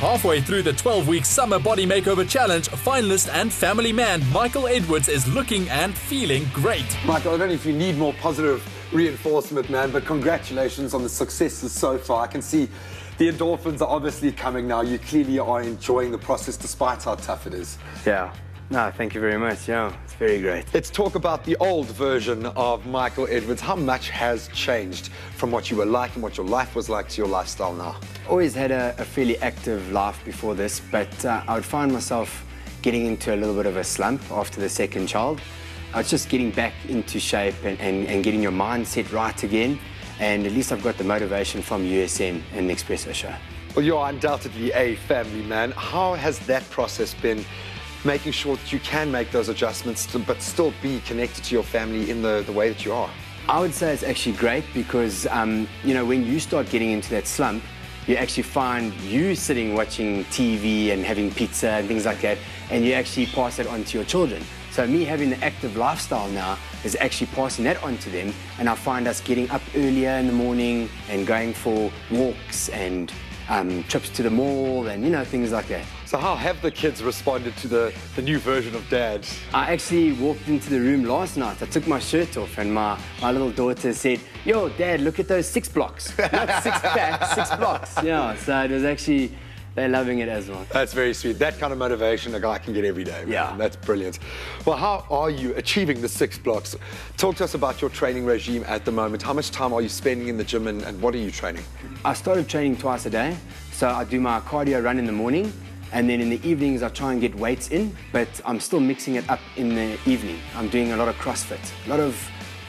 Halfway through the 12-week Summer Body Makeover Challenge, finalist and family man Michael Edwards is looking and feeling great. Michael, I don't know if you need more positive reinforcement, man, but congratulations on the successes so far. I can see the endorphins are obviously coming now. You clearly are enjoying the process despite how tough it is. Yeah. No, thank you very much. Yeah, it's very great. Let's talk about the old version of Michael Edwards. How much has changed from what you were like and what your life was like to your lifestyle now? Always had a fairly active life before this, but I would find myself getting into a little bit of a slump after the second child. I was just getting back into shape and getting your mindset right again, and at least I've got the motivation from USN and the Espresso Show. Well, you're undoubtedly a family man. How has that process been, making sure that you can make those adjustments but still be connected to your family in the way that you are? I would say it's actually great because, you know, when you start getting into that slump, you actually find you sitting watching TV and having pizza and things like that, and you actually pass it on to your children. So me having the active lifestyle now is actually passing that on to them, and I find us getting up earlier in the morning and going for walks and trips to the mall and, you know, things like that. So how have the kids responded to the new version of Dad? I actually walked into the room last night. I took my shirt off and my little daughter said, "Yo, Dad, look at those 6 blocks." Not 6 packs, 6 blocks. Yeah, so it was actually, they're loving it as well. That's very sweet. That kind of motivation a guy can get every day. Man. Yeah. That's brilliant. Well, how are you achieving the 6 blocks? Talk to us about your training regime at the moment. How much time are you spending in the gym and what are you training? I started training twice a day. So I do my cardio run in the morning, and then in the evenings I try and get weights in, but I'm still mixing it up in the evening. I'm doing a lot of CrossFit, a lot of,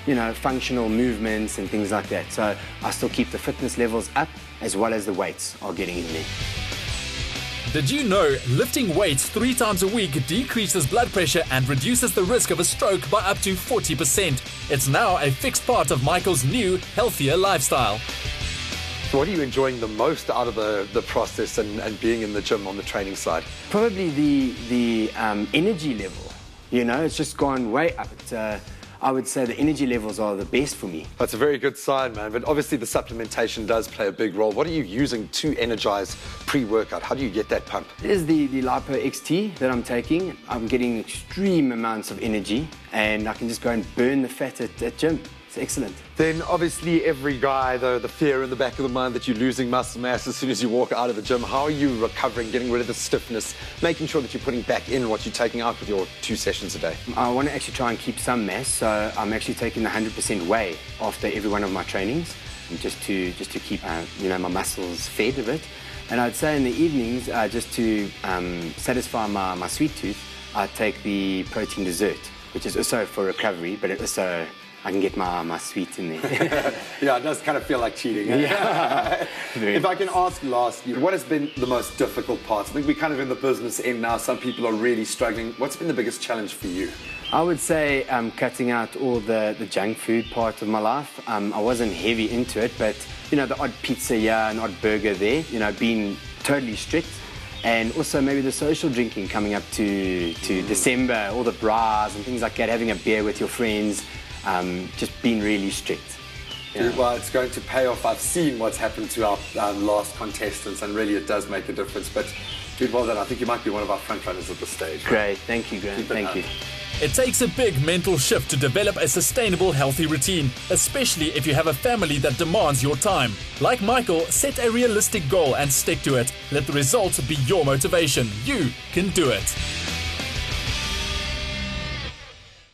you know, functional movements and things like that. So I still keep the fitness levels up as well as the weights are getting in there. Did you know lifting weights 3 times a week decreases blood pressure and reduces the risk of a stroke by up to 40%? It's now a fixed part of Michael's new, healthier lifestyle. So what are you enjoying the most out of the process and being in the gym on the training side? Probably the energy level. You know, it's just gone way up. I would say the energy levels are the best for me. That's a very good sign, man. But obviously the supplementation does play a big role. What are you using to energize pre-workout? How do you get that pump? It is the Lipo XT that I'm taking. I'm getting extreme amounts of energy and I can just go and burn the fat at gym. It's excellent. Then obviously every guy, though, the fear in the back of the mind that you're losing muscle mass as soon as you walk out of the gym. How are you recovering, getting rid of the stiffness, making sure that you're putting back in what you're taking out with your 2 sessions a day? I want to actually try and keep some mass, so I'm actually taking the 100% whey after every one of my trainings, and just to keep you know, my muscles fed a bit. And I'd say in the evenings, just to satisfy my sweet tooth, I take the protein dessert, which is also for recovery, but it also I can get my sweet in there. Yeah, it does kind of feel like cheating. Yeah. If I can ask lastly, what has been the most difficult part? I think we're kind of in the business end now. Some people are really struggling. What's been the biggest challenge for you? I would say cutting out all the junk food part of my life. I wasn't heavy into it, but, you know, the odd pizza here, an odd burger there, you know, being totally strict. And also maybe the social drinking coming up to December, all the bras and things like that, having a beer with your friends. Just being really strict. Yeah. Well, it's going to pay off. I've seen what's happened to our last contestants, and really it does make a difference. But dude, well done. I think you might be one of our front runners at this stage. Great, thank you, Graeme. Thank you. It takes a big mental shift to develop a sustainable, healthy routine, especially if you have a family that demands your time. Like Michael, set a realistic goal and stick to it. Let the results be your motivation. You can do it.